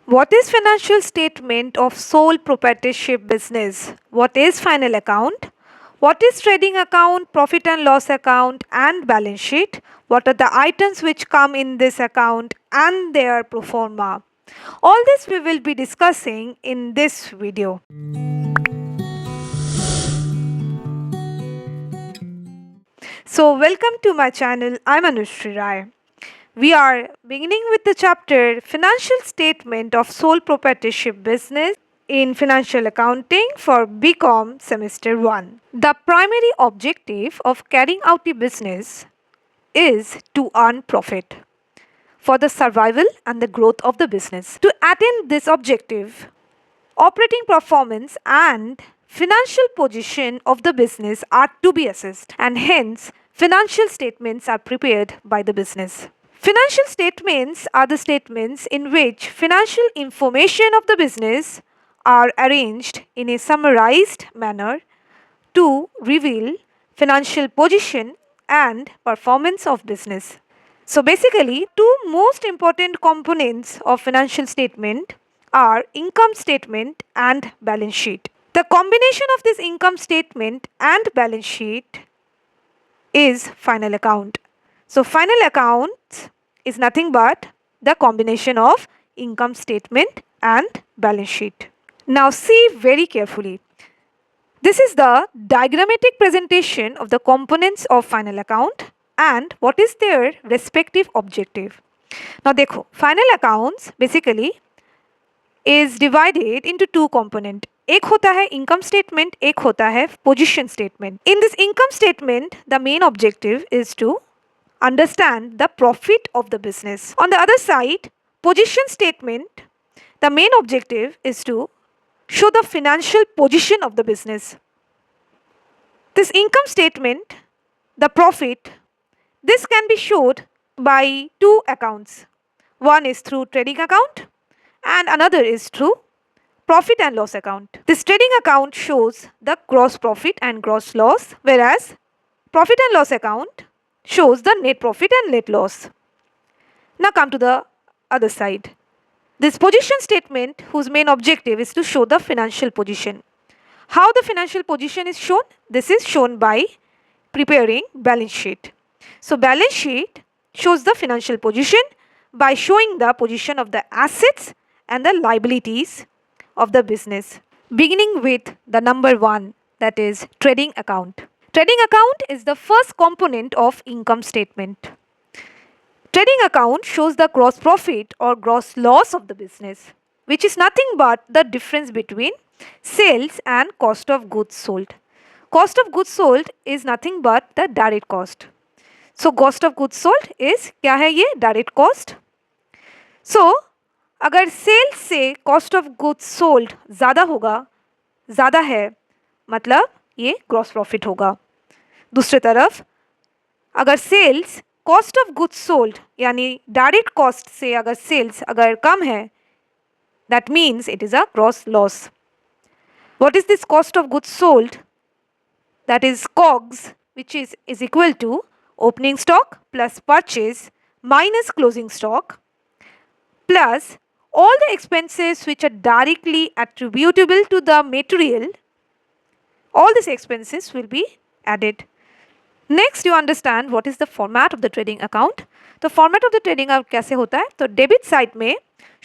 What is financial statement of sole proprietorship business? What is final account? What is trading account, profit and loss account and balance sheet? What are the items which come in this account and their pro forma? All this we will be discussing in this video. So welcome to my channel. I'm rayanushree. We are beginning with the chapter Financial Statement of Sole Proprietorship Business in Financial Accounting for BCOM Semester 1. The primary objective of carrying out the business is to earn profit for the survival and the growth of the business. To attain this objective, operating performance and financial position of the business are to be assessed, and hence financial statements are prepared by the business. Financial statements are the statements in which financial information of the business are arranged in a summarized manner to reveal financial position and performance of business. So basically, two most important components of financial statement are income statement and balance sheet. The combination of this income statement and balance sheet is final account. So final account is nothing but the combination of income statement and balance sheet. Now see very carefully. This is the diagrammatic presentation of the components of final account and what is their respective objective. Now देखो, final accounts basically is divided into two component. एक होता है income statement, एक होता है position statement. In this income statement, the main objective is to understand the profit of the business. On the other side, position statement, the main objective is to show the financial position of the business. This income statement, the profit, this can be showed by two accounts. One is through trading account and another is through profit and loss account. This trading account shows the gross profit and gross loss, whereas profit and loss account shows the net profit and net loss. Now come to the other side. This position statement, whose main objective is to show the financial position. How the financial position is shown? This is shown by preparing balance sheet. So balance sheet shows the financial position by showing the position of the assets and the liabilities of the business. Beginning with the number 1, that is trading account. Trading account is the first component of income statement. Trading account shows the gross profit or gross loss of the business, which is nothing but the difference between sales and cost of goods sold. Cost of goods sold is nothing but the direct cost. So cost of goods sold is क्या है ये direct cost. So अगर sales से cost of goods sold ज़्यादा होगा, ज़्यादा है, मतलब ये ग्रॉस प्रॉफिट होगा. दूसरी तरफ अगर sales cost of goods sold यानी डायरेक्ट कॉस्ट से अगर सेल्स अगर कम है, that means it is a gross loss. What is this cost of goods sold? That is COGS, which is equal to opening stock plus purchase minus closing stock plus all the expenses which are directly attributable to the material. All these expenses will be added. Next, you understand what is the format of the trading account. तो format of the trading account कैसे होता है? तो debit side में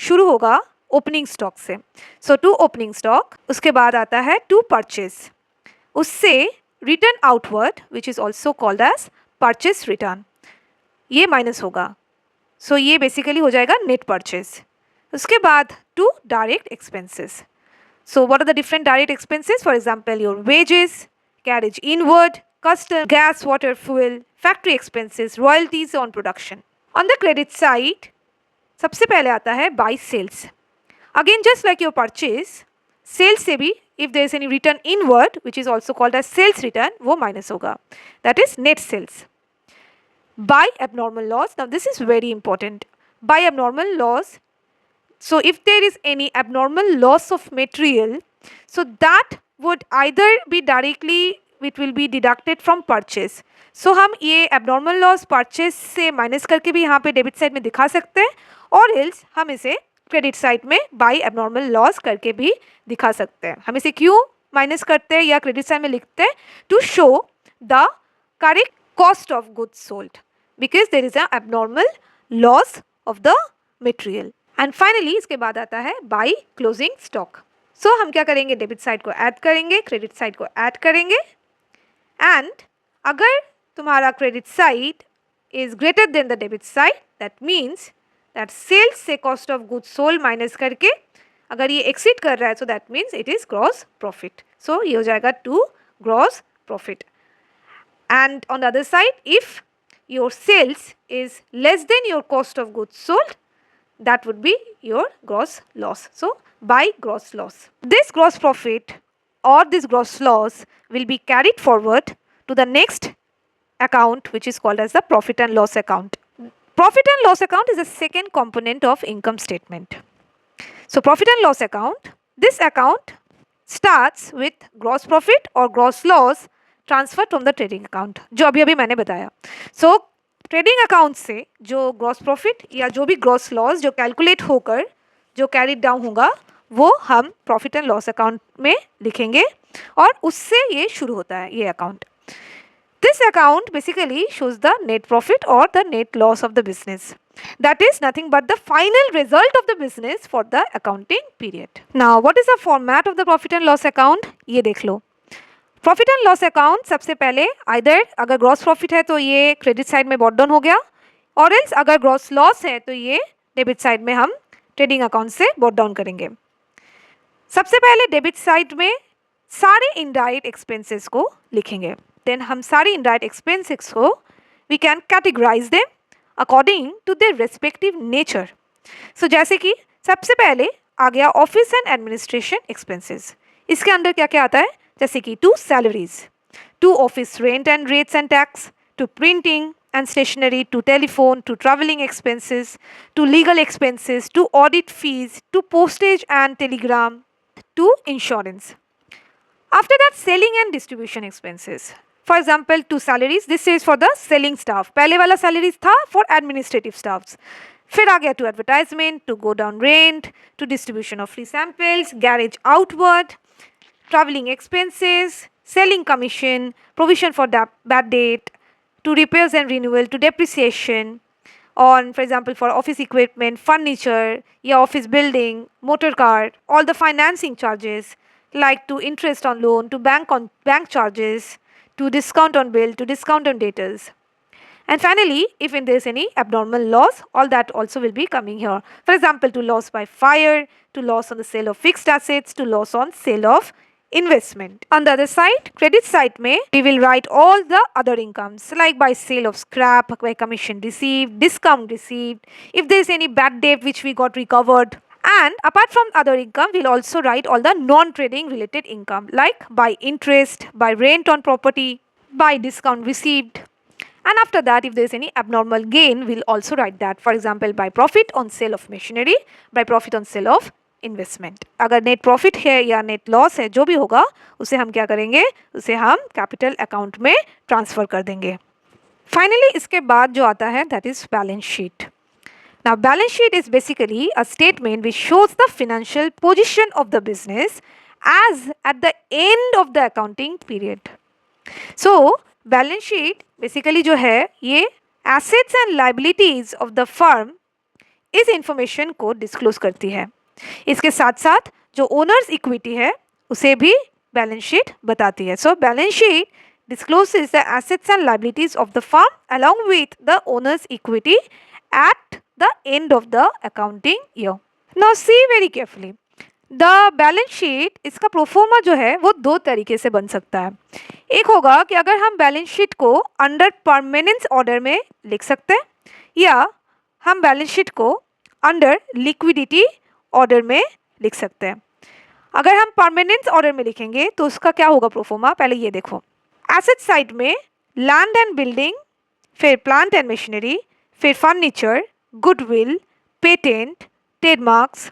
शुरू होगा opening stock से. सो to opening stock, उसके बाद आता है टू परचेज, उससे return outward which is also called as purchase return, ये माइनस होगा. सो ये बेसिकली हो जाएगा नेट परचेज. उसके बाद to direct expenses. So what are the different direct expenses? For example your wages, carriage inward, custom, gas, water, fuel, factory expenses, royalties on production. On the credit side, सबसे पहले आता है by sales. Again, just like your purchase, sales से भी if there is any return inward, which is also called as sales return, वो minus होगा. That is net sales. By abnormal loss, now this is very important. By abnormal loss, so if there is any abnormal loss of material, so that would either be directly, it will be deducted from purchase. So हम ये abnormal loss purchase से minus करके भी यहाँ पे debit side में दिखा सकते हैं, और else हम इसे क्रेडिट साइड में बाय एबनॉर्मल लॉस करके भी दिखा सकते हैं। हम इसे क्यों माइनस करते हैं या क्रेडिट साइड में लिखते हैं? To show the correct cost of goods sold because there is a abnormal loss of the material. And finally इसके बाद आता है बाय क्लोजिंग स्टॉक। सो हम क्या करेंगे? डेबिट साइड को ऐड करेंगे, क्रेडिट साइड को ऐड करेंगे, एंड अगर तुम्हारा credit side is greater than the debit side that means that sales से cost of goods sold minus करके अगर ये एक्सीड कर रहा है so that means it is gross profit. So ये हो जाएगा to gross profit. And on the other side if your sales is less than your cost of goods sold that would be your gross loss. So by gross loss, this gross profit or this gross loss will be carried forward to the next account which is called as the profit and loss account. Profit and loss account is the second component of income statement. So profit and loss account, this account starts with gross profit or gross loss transferred from the trading account जो अभी मैंने बताया। So trading account से जो gross profit या जो भी gross loss जो कैलकुलेट होकर जो कैरी डाउन होगा वो हम प्रॉफिट एंड लॉस अकाउंट में लिखेंगे और उससे ये शुरू होता है ये account. This account basically shows the net profit और the net loss of the business that is nothing but the final result of the business for the accounting period. Now what is the format of the profit and loss account? ये देख लो। Profit and loss account सबसे पहले either अगर gross profit है तो ये credit side में बॉट डाउन हो गया और एल्स अगर ग्रॉस लॉस है तो ये डेबिट साइड में हम ट्रेडिंग अकाउंट से बॉट डाउन करेंगे। सबसे पहले डेबिट साइड में सारे इनडायरेक्ट एक्सपेंसेस को लिखेंगे। देन हम सारे इनडायरेक्ट एक्सपेंसेस को we can categorize them according to their respective nature. So जैसे कि सबसे पहले आ गया ऑफिस एंड एडमिनिस्ट्रेशन एक्सपेंसेस। इसके अंदर क्या क्या आता है? जैसे कि to salaries, to office rent and rates and tax, to printing and stationery, to telephone, to travelling expenses, to legal expenses, to audit fees, to postage and telegram, to insurance. After that, selling and distribution expenses. For example, to salaries, this is for the selling staff. पहले वाला salaries था for administrative staffs. फिर आ गया to advertisement, to go down rent, to distribution of free samples, garage outward, traveling expenses, selling commission, provision for bad debt, to repairs and renewal, to depreciation on, for example, for office equipment, furniture, yeah, office building, motor car, all the financing charges, like to interest on loan, to bank charges, to discount on bill, to discount on debtors. And finally, if there is any abnormal loss, all that also will be coming here. For example, to loss by fire, to loss on the sale of fixed assets, to loss on sale of investment. On the other side, credit side में we will write all the other incomes like by sale of scrap, by commission received, discount received, if there is any bad debt which we got recovered. And apart from other income, we'll also write all the non-trading related income like by interest, by rent on property, by discount received. And after that, if there is any abnormal gain, we'll also write that. For example, by profit on sale of machinery, by profit on sale of investment. अगर net profit है या net loss है जो भी होगा उसे हम क्या करेंगे? उसे हम कैपिटल अकाउंट में ट्रांसफ़र कर देंगे। फाइनली इसके बाद जो आता है that is balance sheet. Now balance sheet is basically a statement which shows the financial position of the business as at the end of the accounting period. So balance sheet basically जो है ये assets and liabilities of the firm इस information को disclose करती है। इसके साथ साथ जो ओनर्स इक्विटी है उसे भी बैलेंस शीट बताती है। So balance sheet discloses the assets and liabilities of the firm along with the owner's equity at the end of the accounting year. Now see very carefully. The balance sheet इसका proforma जो है वो दो तरीके से बन सकता है। एक होगा कि अगर हम बैलेंस शीट को अंडर परमानेंस ऑर्डर में लिख सकते हैं या हम बैलेंस शीट को अंडर लिक्विडिटी ऑर्डर में लिख सकते हैं। अगर हम परमानेंस ऑर्डर में लिखेंगे तो उसका क्या होगा प्रोफोर्मा? पहले ये देखो। एसेट साइड में लैंड एंड बिल्डिंग, फिर प्लांट एंड मशीनरी, फिर furniture, goodwill, patent, trademarks,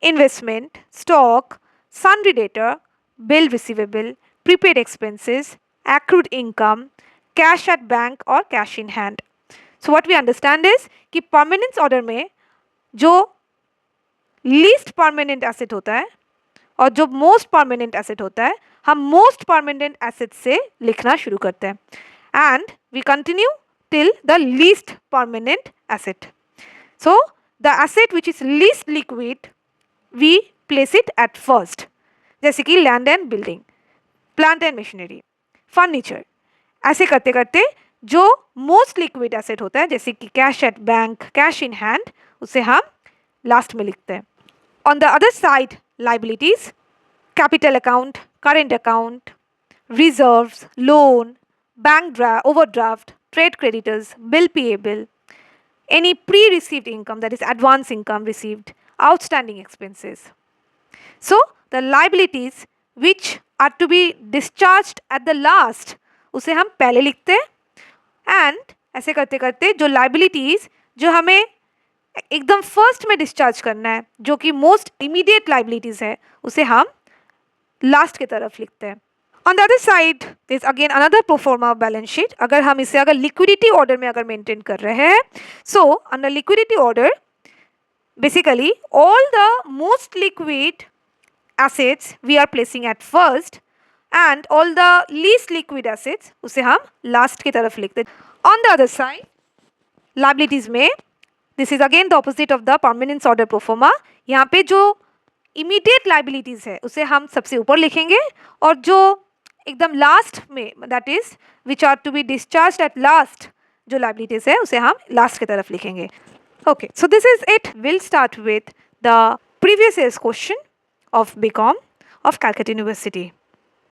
investment, stock, sundry debtor, bill receivable, prepaid expenses, accrued income, cash at bank और cash in hand. So what we understand is कि permanence order में जो least permanent asset होता है और जो most permanent asset होता है, हम मोस्ट परमानेंट एसेट से लिखना शुरू करते हैं and we continue till the least permanent asset. So the asset which is least liquid we place it at first, जैसे कि land and building, plant and machinery, furniture. ऐसे करते करते जो मोस्ट लिक्विड एसेट होता है जैसे कि cash at bank, cash in hand, उसे हम लास्ट में लिखते हैं. On the other side liabilities, capital account, current account, reserves, loan, bank overdraft, trade creditors, bill payable, any pre-received income, that is advance income received, outstanding expenses. So the liabilities which are to be discharged at the last, उसे हम पहले लिखते हैं and ऐसे करते करते जो liabilities जो हमें एकदम फर्स्ट में डिस्चार्ज करना है, जो कि मोस्ट इमीडिएट लाइबिलिटीज है, उसे हम लास्ट की तरफ लिखते हैं. On the other side there is again another proforma of balance sheet. अगर हम इसे अगर लिक्विडिटी ऑर्डर में अगर मेंटेन कर रहे हैं, so under liquidity order basically all the most liquid assets we are placing at first and all the least liquid assets उसे हम लास्ट की तरफ लिखते हैं. On the other side liabilities में this is again the opposite of the permanence order proforma. यहाँ पे जो इमीडिएट लाइबिलिटीज है उसे हम सबसे ऊपर लिखेंगे और जो एकदम लास्ट में that is which are to be discharge at last जो लाइबिलिटीज है उसे हम लास्ट की तरफ लिखेंगे. Okay, so this is it. Will start with the previous years question of BCOM of Calcutta University.